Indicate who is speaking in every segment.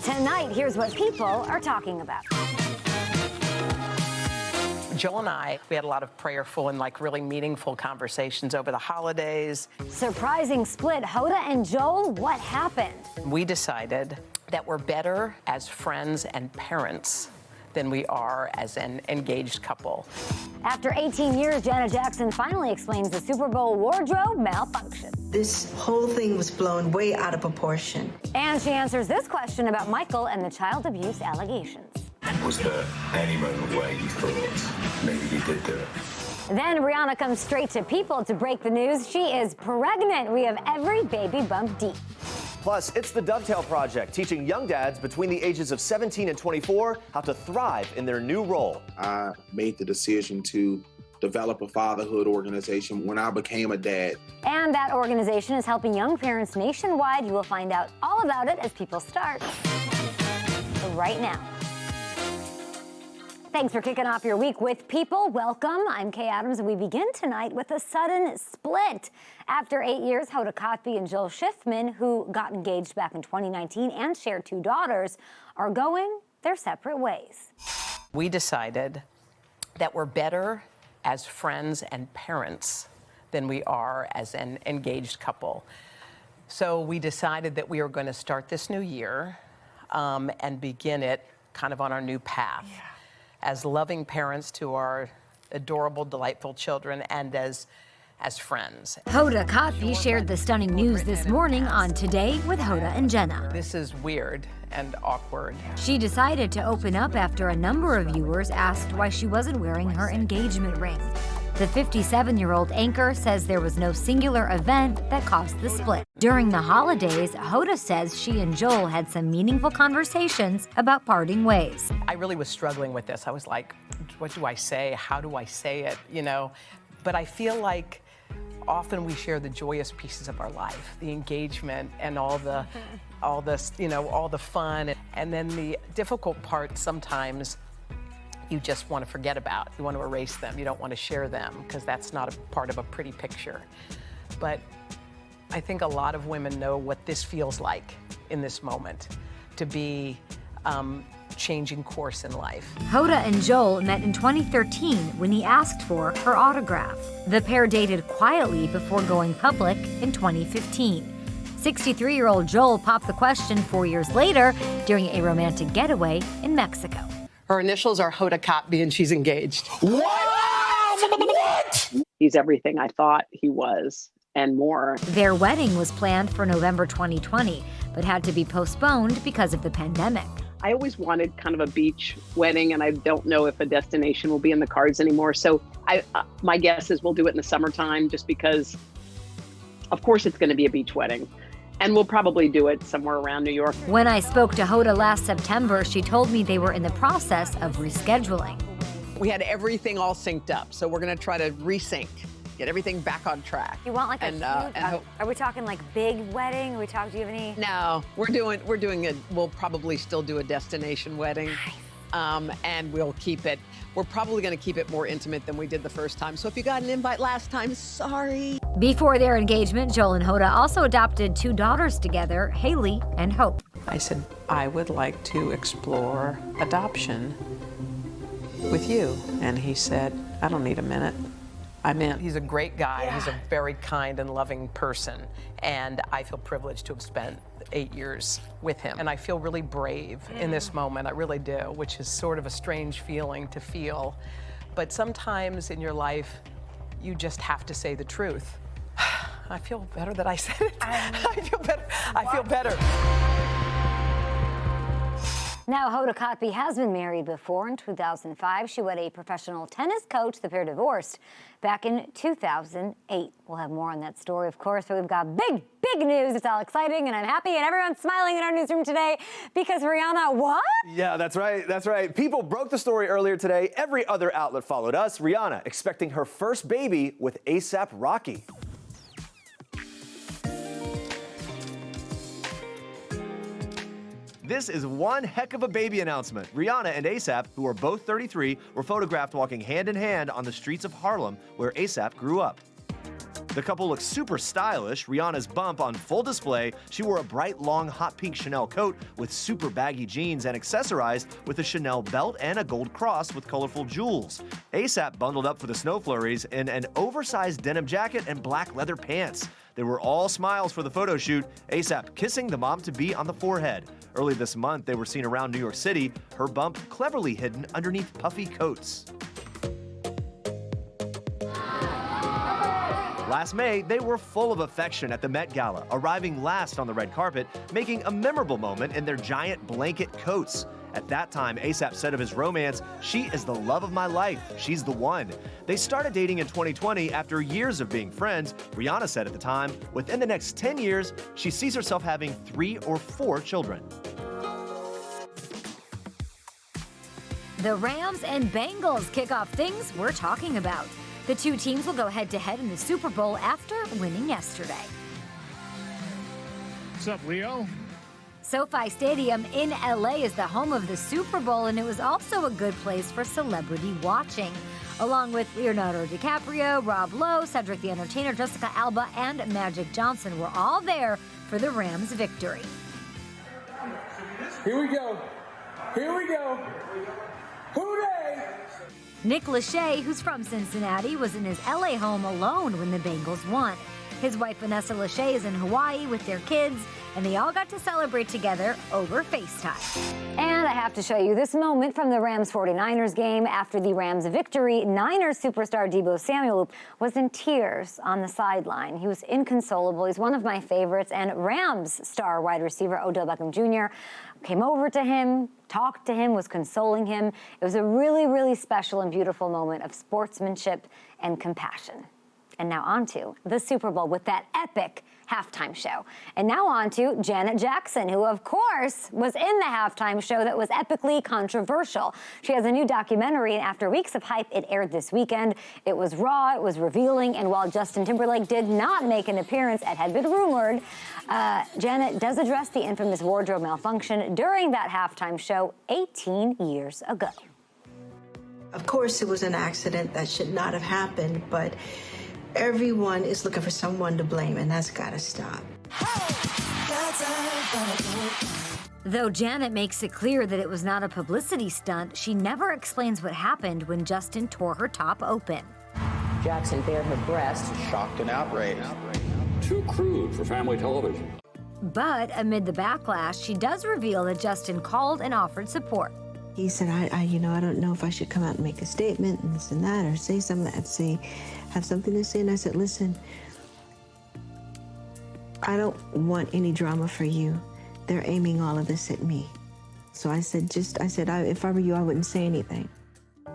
Speaker 1: Tonight, here's what people are talking about.
Speaker 2: Joel and we had a lot of prayerful and really meaningful conversations over the holidays.
Speaker 1: Surprising split, Hoda and Joel, what happened?
Speaker 2: We decided that we're better as friends and parents than we are as an engaged couple.
Speaker 1: After 18 years, Janet Jackson finally explains the Super Bowl wardrobe malfunction.
Speaker 3: This whole thing was blown way out of proportion.
Speaker 1: And she answers this question about Michael and the child abuse allegations.
Speaker 4: Was there any moment where you thought maybe you did do it?
Speaker 1: Then Rihanna comes straight to People to break the news. She is pregnant. We have every baby bump deep.
Speaker 5: Plus, it's the Dovetail Project, teaching young dads between the ages of 17 and 24 how to thrive in their new role.
Speaker 6: I made the decision to develop a fatherhood organization when I became a dad.
Speaker 1: And that organization is helping young parents nationwide. You will find out all about it as People start right now. Thanks for kicking off your week with People. Welcome. I'm Kay Adams, and we begin tonight with a sudden split. After 8 years, Hoda Kotb and Joel Schiffman, who got engaged back in 2019 and shared 2 daughters, are going their separate ways.
Speaker 2: We decided that we're better as friends and parents than we are as an engaged couple. So we decided that we were going to start this new year and begin it kind of on our new path. Yeah. As loving parents to our adorable, delightful children, and as friends.
Speaker 1: Hoda Kotb shared the stunning news this morning on Today with Hoda and Jenna.
Speaker 2: This is weird and awkward.
Speaker 1: She decided to open up after a number of viewers asked why she wasn't wearing her engagement ring. The 57-year-old anchor says there was no singular event that caused the split. During the holidays, Hoda says she and Joel had some meaningful conversations about parting ways.
Speaker 2: I really was struggling with this. I was like, what do I say? How do I say it? But I feel like often we share the joyous pieces of our life, the engagement and all the fun. And then the difficult part sometimes you just want to forget about. You want to erase them. You don't want to share them because that's not a part of a pretty picture. But I think a lot of women know what this feels like in this moment, to be changing course in life.
Speaker 1: Hoda and Joel met in 2013 when he asked for her autograph. The pair dated quietly before going public in 2015. 63-year-old Joel popped the question 4 years later during a romantic getaway in Mexico.
Speaker 2: Her initials are Hoda Kotb, and she's engaged.
Speaker 6: What?
Speaker 7: He's everything I thought he was and more.
Speaker 1: Their wedding was planned for November 2020, but had to be postponed because of the pandemic.
Speaker 7: I always wanted kind of a beach wedding, and I don't know if a destination will be in the cards anymore. So my guess is we'll do it in the summertime, just because, of course, it's going to be a beach wedding. And we'll probably do it somewhere around New York.
Speaker 1: When I spoke to Hoda last September, she told me they were in the process of rescheduling.
Speaker 8: We had everything all synced up, so we're going to try to resync, get everything back on track.
Speaker 1: You want like a huge, are we talking like big wedding? Do you have any?
Speaker 8: No, we'll probably still do a destination wedding.
Speaker 1: Nice.
Speaker 8: And we're probably going to keep it more intimate than we did the first time. So if you got an invite last time, sorry.
Speaker 1: Before their engagement, Joel and Hoda also adopted 2 daughters together, Haley and Hope.
Speaker 2: I said, I would like to explore adoption with you. And he said, I don't need a minute. I'm in. He's a great guy. Yeah. He's a very kind and loving person. And I feel privileged to have spent 8 years with him. And I feel really brave in this moment. I really do, which is sort of a strange feeling to feel. But sometimes in your life, you just have to say the truth. I feel better that I said it. I feel better. I feel better. Now, Hoda Kotb has been married before. In 2005, she wed a professional tennis coach. The pair divorced back in 2008. We'll have more on that story, of course, but we've got big news. It's all exciting, and I'm happy, and everyone's smiling in our newsroom today because Rihanna, what?
Speaker 5: Yeah, that's right. People broke the story earlier today. Every other outlet followed us. Rihanna expecting her first baby with A$AP Rocky. This is one heck of a baby announcement. Rihanna and A$AP, who are both 33, were photographed walking hand in hand on the streets of Harlem, where A$AP grew up. The couple looked super stylish. Rihanna's bump on full display. She wore a bright, long, hot pink Chanel coat with super baggy jeans and accessorized with a Chanel belt and a gold cross with colorful jewels. ASAP bundled up for the snow flurries in an oversized denim jacket and black leather pants. They were all smiles for the photo shoot, ASAP kissing the mom-to-be on the forehead. Early this month, they were seen around New York City, her bump cleverly hidden underneath puffy coats. Last May, they were full of affection at the Met Gala, arriving last on the red carpet, making a memorable moment in their giant blanket coats. At that time, ASAP said of his romance, "She is the love of my life. She's the one." They started dating in 2020 after years of being friends. Rihanna said at the time, within the next 10 years, she sees herself having 3 or 4 children.
Speaker 1: The Rams and Bengals kick off things we're talking about. The two teams will go head-to-head in the Super Bowl after winning yesterday.
Speaker 9: What's up, Leo?
Speaker 1: SoFi Stadium in LA is the home of the Super Bowl, and it was also a good place for celebrity watching. Along with Leonardo DiCaprio, Rob Lowe, Cedric the Entertainer, Jessica Alba, and Magic Johnson were all there for the Rams' victory.
Speaker 10: Here we go. Here we go. Hooray!
Speaker 1: Nick Lachey, who's from Cincinnati, was in his LA home alone when the Bengals won. His wife Vanessa Lachey is in Hawaii with their kids, and they all got to celebrate together over FaceTime. And I have to show you this moment from the Rams-49ers game. After the Rams' victory, Niners superstar Deebo Samuel was in tears on the sideline. He was inconsolable. He's one of my favorites. And Rams star wide receiver Odell Beckham Jr. came over to him, talked to him, was consoling him. It was a really, really special and beautiful moment of sportsmanship and compassion. And now on to the Super Bowl with that epic halftime show. And now on to Janet Jackson, who, of course, was in the halftime show that was epically controversial. She has a new documentary, and after weeks of hype, it aired this weekend. It was raw, it was revealing, and while Justin Timberlake did not make an appearance, it had been rumored, Janet does address the infamous wardrobe malfunction during that halftime show 18 years ago.
Speaker 3: Of course, it was an accident that should not have happened, but everyone is looking for someone to blame, and that's got to stop.
Speaker 1: Though Janet makes it clear that it was not a publicity stunt, she never explains what happened when Justin tore her top open.
Speaker 11: Jackson bared her breast.
Speaker 12: Shocked and outraged.
Speaker 9: Too crude for family television.
Speaker 1: But amid the backlash, she does reveal that Justin called and offered support.
Speaker 3: He said, I don't know if I should come out and make a statement and this and that, or say something, have something to say. And I said, listen, I don't want any drama for you. They're aiming all of this at me. So I said, if I were you, I wouldn't say anything.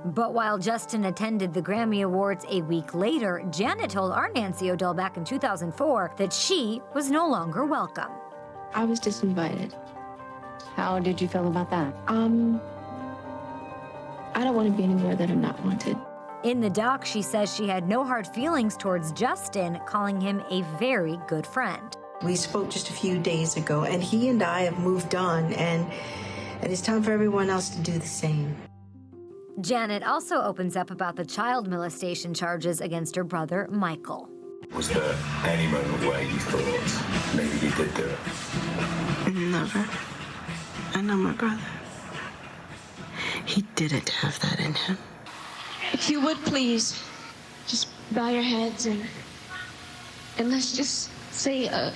Speaker 1: But while Justin attended the Grammy Awards a week later, Janet told our Nancy O'Dell back in 2004 that she was no longer welcome.
Speaker 13: I was disinvited.
Speaker 11: How did you feel about that?
Speaker 13: I don't want to be anywhere that I'm not wanted.
Speaker 1: In the doc, she says she had no hard feelings towards Justin, calling him a very good friend.
Speaker 3: We spoke just a few days ago, and he and I have moved on, and it's time for everyone else to do the same.
Speaker 1: Janet also opens up about the child molestation charges against her brother, Michael.
Speaker 4: Was there any moment where you thought maybe he did do it?
Speaker 3: Never. I know my brother. He didn't have that in him.
Speaker 13: If you would please, just bow your heads and let's just say a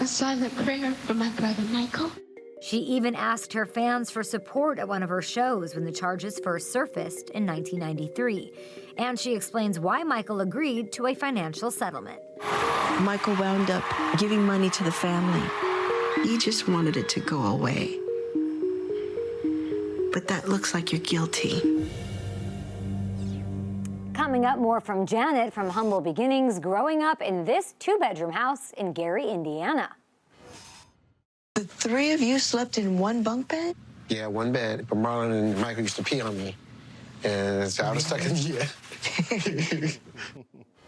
Speaker 13: silent prayer for my brother Michael.
Speaker 1: She even asked her fans for support at one of her shows when the charges first surfaced in 1993. And she explains why Michael agreed to a financial settlement.
Speaker 3: Michael wound up giving money to the family. He just wanted it to go away. But that looks like you're guilty.
Speaker 1: Coming up, more from Janet from humble beginnings, growing up in this 2-bedroom house in Gary, Indiana.
Speaker 3: The 3 of you slept in one bunk bed?
Speaker 12: Yeah, one bed. But Marlon and Michael used to pee on me. And so I was stuck in, yeah.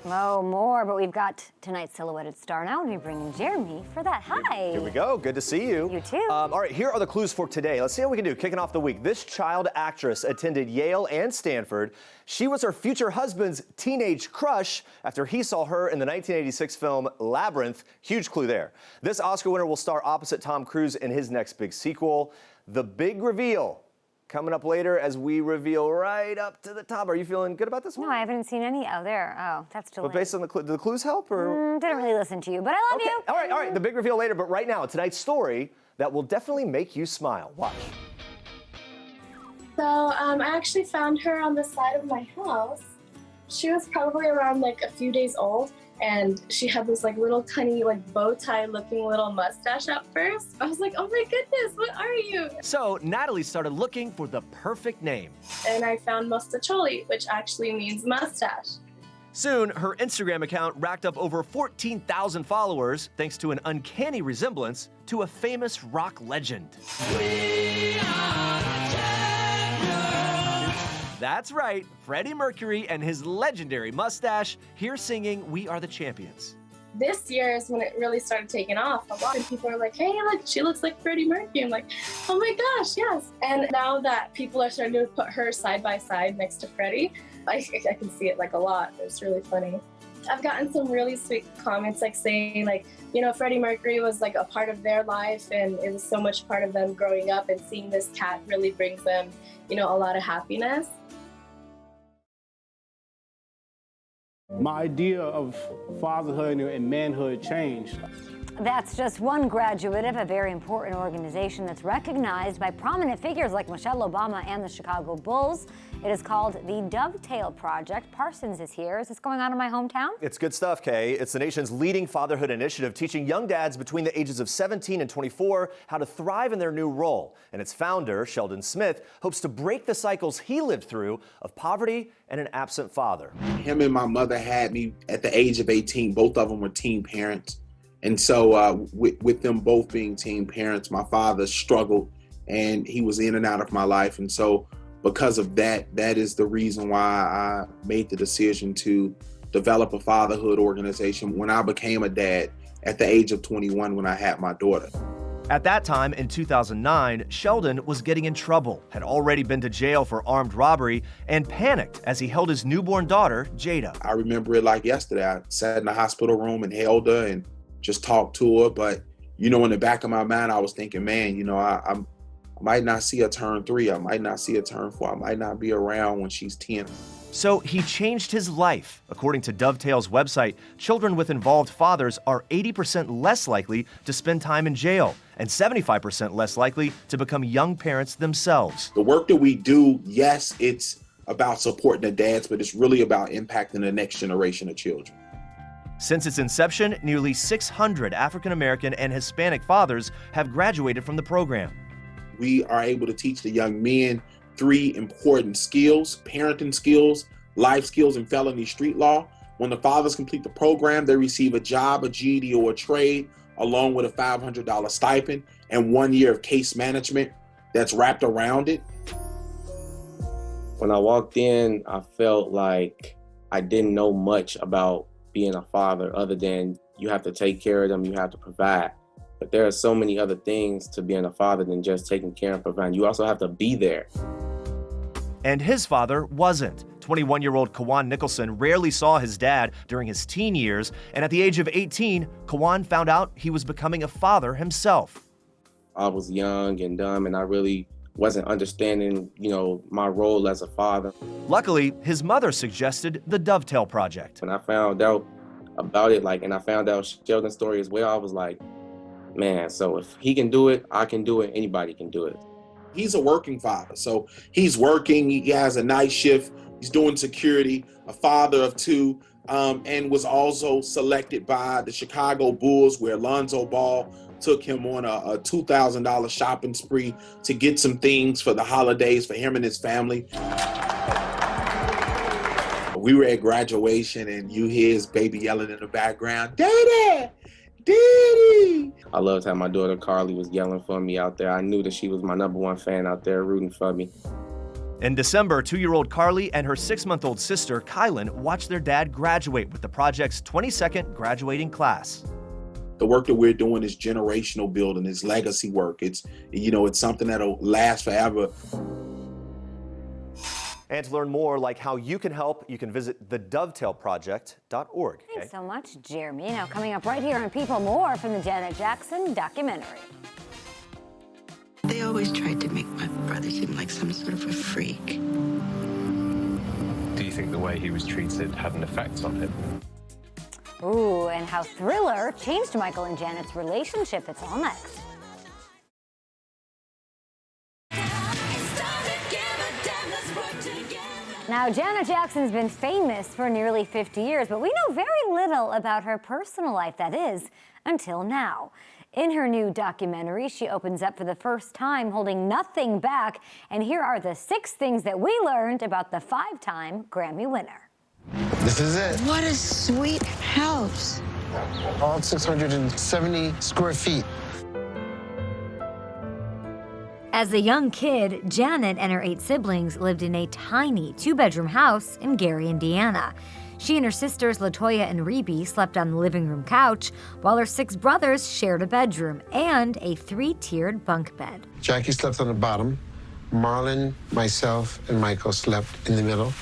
Speaker 1: Oh, more, but we've got tonight's silhouetted star now, and we bring in Jeremy for that. Hi.
Speaker 5: Here we go. Good to see you.
Speaker 1: You too.
Speaker 5: All right, here are the clues for today. Let's see how we can do. Kicking off the week, this child actress attended Yale and Stanford. She was her future husband's teenage crush after he saw her in the 1986 film Labyrinth. Huge clue there. This Oscar winner will star opposite Tom Cruise in his next big sequel. The big reveal coming up later as we reveal right up to the top. Are you feeling good about this one?
Speaker 1: No, I haven't seen any. Oh, there. Oh, that's delayed.
Speaker 5: But based on the do the clues help? Or?
Speaker 1: Didn't really listen to you, but I love you.
Speaker 5: All right. The big reveal later. But right now, tonight's story that will definitely make you smile. Watch.
Speaker 14: So I actually found her on the side of my house. She was probably around like a few days old, and she had this like little tiny like bow tie looking little mustache at first. I was like, oh my goodness, what are you?
Speaker 5: So Natalie started looking for the perfect name.
Speaker 14: And I found Mustacholi, which actually means mustache.
Speaker 5: Soon, her Instagram account racked up over 14,000 followers thanks to an uncanny resemblance to a famous rock legend. That's right, Freddie Mercury and his legendary mustache here singing We Are the Champions.
Speaker 14: This year is when it really started taking off. A lot of people are like, hey, look, she looks like Freddie Mercury. I'm like, oh my gosh, yes. And now that people are starting to put her side by side next to Freddie, I can see it like a lot. It's really funny. I've gotten some really sweet comments like saying like, you know, Freddie Mercury was like a part of their life and it was so much part of them growing up, and seeing this cat really brings them, you know, a lot of happiness.
Speaker 10: My idea of fatherhood and manhood changed.
Speaker 1: That's just one graduate of a very important organization that's recognized by prominent figures like Michelle Obama and the Chicago Bulls. It is called the Dovetail Project. Parsons is here. Is this going on in my hometown?
Speaker 5: It's good stuff, Kay. It's the nation's leading fatherhood initiative, teaching young dads between the ages of 17 and 24 how to thrive in their new role. And its founder, Sheldon Smith, hopes to break the cycles he lived through of poverty and an absent father.
Speaker 6: Him and my mother had me at the age of 18. Both of them were teen parents. And so with them both being teen parents, my father struggled and he was in and out of my life. And so because of that, that is the reason why I made the decision to develop a fatherhood organization when I became a dad at the age of 21 when I had my daughter.
Speaker 5: At that time, in 2009, Sheldon was getting in trouble, had already been to jail for armed robbery, and panicked as he held his newborn daughter, Jada.
Speaker 6: I remember it like yesterday. I sat in the hospital room and held her and just talked to her. But, you know, in the back of my mind, I was thinking, man, you know, I might not see her turn 3. I might not see her turn 4. I might not be around when she's 10.
Speaker 5: So he changed his life. According to Dovetail's website, children with involved fathers are 80% less likely to spend time in jail and 75% less likely to become young parents themselves.
Speaker 6: The work that we do, yes, it's about supporting the dads, but it's really about impacting the next generation of children.
Speaker 5: Since its inception, nearly 600 African American and Hispanic fathers have graduated from the program.
Speaker 6: We are able to teach the young men 3 important skills: parenting skills, life skills, and felony street law. When the fathers complete the program, they receive a job, a GED, or a trade, along with a $500 stipend and 1 year of case management that's wrapped around it.
Speaker 15: When I walked in, I felt like I didn't know much about being a father other than you have to take care of them, you have to provide. But there are so many other things to being a father than just taking care and providing. You also have to be there.
Speaker 5: And his father wasn't. 21-year-old Kawan Nicholson rarely saw his dad during his teen years, and at the age of 18, Kawan found out he was becoming a father himself.
Speaker 15: I was young and dumb, and I really wasn't understanding, you know, my role as a father.
Speaker 5: Luckily, his mother suggested the Dovetail Project.
Speaker 15: When I found out about it, and I found out Sheldon's story as well, I was like, man, so if he can do it, I can do it, anybody can do it.
Speaker 6: He's a working father, so he's working, he has a night shift, he's doing security, a father of 2, and was also selected by the Chicago Bulls, where Lonzo Ball took him on a $2,000 shopping spree to get some things for the holidays for him and his family. We were at graduation and you hear his baby yelling in the background, "Daddy! Daddy!"
Speaker 15: I loved how my daughter Carly was yelling for me out there. I knew that she was my #1 fan out there rooting for me.
Speaker 5: In December, 2-year-old Carly and her 6-month-old sister, Kylan, watched their dad graduate with the project's 22nd graduating class.
Speaker 6: The work that we're doing is generational building, it's legacy work. It's something that'll last forever.
Speaker 5: And to learn more, like how you can help, you can visit thedovetailproject.org.
Speaker 1: Thanks so much, Jeremy. Now, coming up right here on People, more from the Janet Jackson documentary.
Speaker 3: They always tried to make my brother seem like some sort of a freak.
Speaker 16: Do you think the way he was treated had an effect on him?
Speaker 1: Ooh, and how Thriller changed Michael and Janet's relationship. It's all next. Now, Janet Jackson's been famous for nearly 50 years, but we know very little about her personal life, that is, until now. In her new documentary, she opens up for the first time, holding nothing back. And here are the 6 things that we learned about the 5-time Grammy winner.
Speaker 12: This is it.
Speaker 3: What a sweet house.
Speaker 12: All 670 square feet.
Speaker 1: As a young kid, Janet and her 8 siblings lived in a tiny 2-bedroom house in Gary, Indiana. She and her sisters, LaToya and Rebe, slept on the living room couch, while her 6 brothers shared a bedroom and a 3-tiered bunk bed.
Speaker 12: Jackie slept on the bottom. Marlon, myself, and Michael slept in the middle.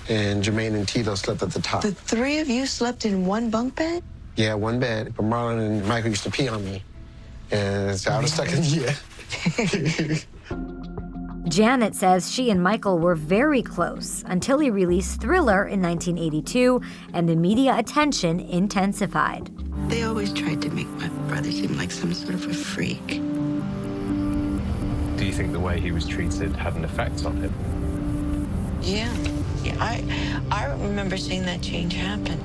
Speaker 12: And Jermaine and Tito slept at the top.
Speaker 3: The 3 of you slept in one bunk bed?
Speaker 12: Yeah, one bed. But Marlon and Michael used to pee on me. And so I was stuck in the
Speaker 1: Janet says she and Michael were very close until he released Thriller in 1982, and the media attention intensified.
Speaker 3: They always tried to make my brother seem like some sort of a freak.
Speaker 16: Do you think the way he was treated had an effect on him?
Speaker 3: Yeah, I remember seeing that change happen.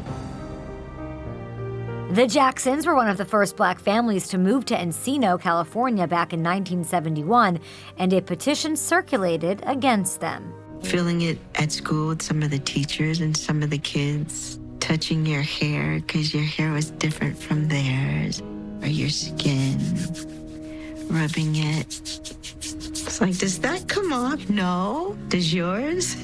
Speaker 1: The Jacksons were one of the first black families to move to Encino, California back in 1971, and a petition circulated against them.
Speaker 3: Feeling it at school with some of the teachers and some of the kids, touching your hair because your hair was different from theirs, or your skin, rubbing it. It's like, does that come off? No. Does yours?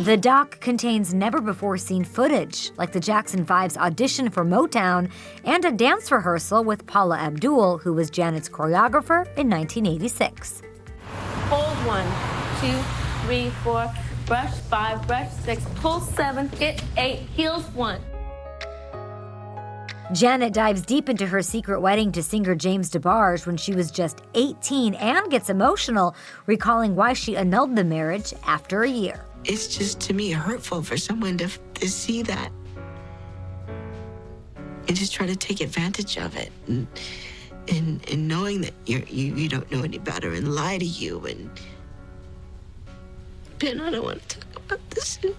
Speaker 1: The doc contains never-before-seen footage, like the Jackson 5's audition for Motown and a dance rehearsal with Paula Abdul, who was Janet's choreographer in 1986.
Speaker 17: Hold 1, 2, 3, 4, brush 5, brush 6, pull 7, hit 8, heels 1.
Speaker 1: Janet dives deep into her secret wedding to singer James DeBarge when she was just 18 and gets emotional, recalling why she annulled the marriage after a year.
Speaker 3: It's just, to me, hurtful for someone to see that and just try to take advantage of it, and knowing that you don't know any better and lie to you. And Ben, I don't want to talk about this anymore.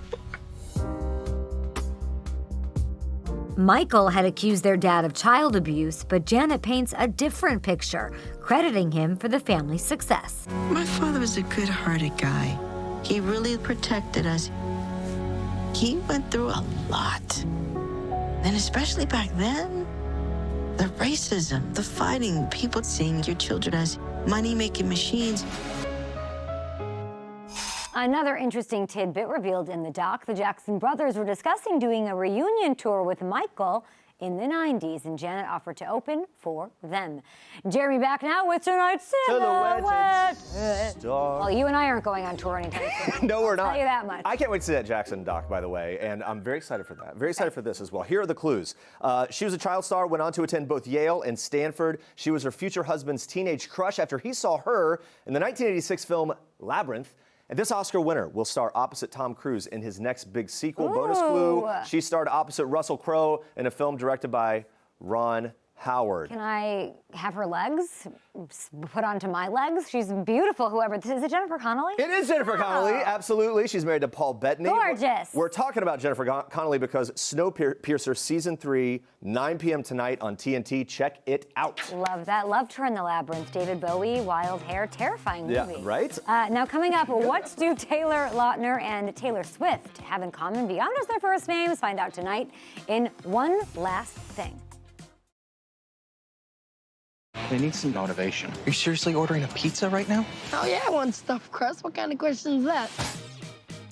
Speaker 1: Michael had accused their dad of child abuse, but Janet paints a different picture, crediting him for the family's success.
Speaker 3: My father was a good-hearted guy. He really protected us. He went through a lot. And especially back then, the racism, the fighting, people seeing your children as money-making machines.
Speaker 1: Another interesting tidbit revealed in the doc, the Jackson brothers were discussing doing a reunion tour with Michael in the 90s, and Janet offered to open for them. Jeremy back now with tonight's Silhouette. Well, you and I aren't going on tour anytime soon.
Speaker 5: No, we're not.
Speaker 1: I'll tell you that much.
Speaker 5: I can't wait to see that Jackson doc, by the way, and I'm very excited for that. Very excited for this as well. Here are the clues. She was a child star, went on to attend both Yale and Stanford. She was her future husband's teenage crush after he saw her in the 1986 film Labyrinth. And this Oscar winner will star opposite Tom Cruise in his next big sequel.
Speaker 1: Ooh.
Speaker 5: Bonus clue, she starred opposite Russell Crowe in a film directed by Ron Howard.
Speaker 1: Can I have her legs put onto my legs? She's beautiful, whoever. Is it Jennifer Connelly?
Speaker 5: It is Jennifer Connelly, absolutely. She's married to Paul Bettany.
Speaker 1: Gorgeous.
Speaker 5: We're talking about Jennifer Connelly because Snowpiercer Season 3, 9 p.m. tonight on TNT. Check it out.
Speaker 1: Love that. Loved her in The Labyrinth. David Bowie, wild hair, terrifying movie.
Speaker 5: Yeah, right?
Speaker 1: Now coming up, what do Taylor Lautner and Taylor Swift have in common beyond just their first names? Find out tonight in One Last Thing.
Speaker 18: They need some motivation. Are you seriously ordering a pizza right now?
Speaker 19: Oh, yeah, I want stuffed crust. What kind of question is that?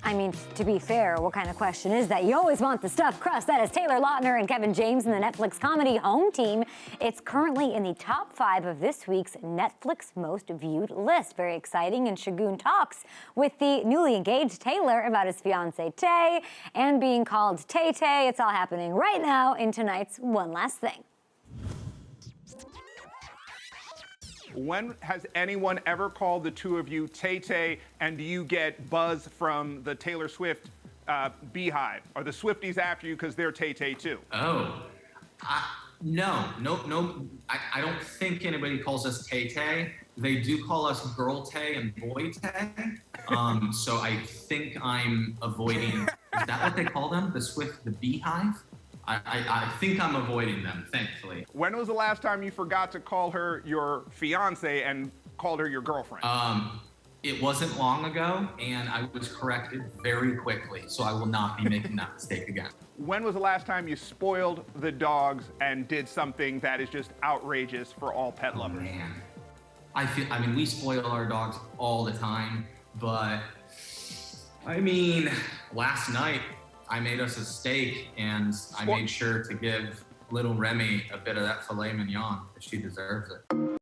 Speaker 1: I mean, to be fair, what kind of question is that? You always want the stuffed crust. That is Taylor Lautner and Kevin James in the Netflix comedy Home Team. It's currently in the top 5 of this week's Netflix most viewed list. Very exciting. And Shagun talks with the newly engaged Taylor about his fiancée Tay and being called Tay Tay. It's all happening right now in tonight's One Last Thing.
Speaker 20: When has anyone ever called the two of you Tay-Tay, and do you get buzz from the Taylor Swift beehive? Are the Swifties after you because they're Tay-Tay too?
Speaker 21: Oh, no. I don't think anybody calls us Tay-Tay. They do call us Girl Tay and Boy Tay. So I think I'm avoiding, is that what they call them? The beehive? I think I'm avoiding them, thankfully.
Speaker 20: When was the last time you forgot to call her your fiance and called her your girlfriend?
Speaker 21: It wasn't long ago, and I was corrected very quickly, so I will not be making that mistake again.
Speaker 20: When was the last time you spoiled the dogs and did something that is just outrageous for all pet lovers?
Speaker 21: Man. I mean, we spoil our dogs all the time, but I mean, last night, I made us a steak, and I made sure to give little Remy a bit of that filet mignon, because she deserves it.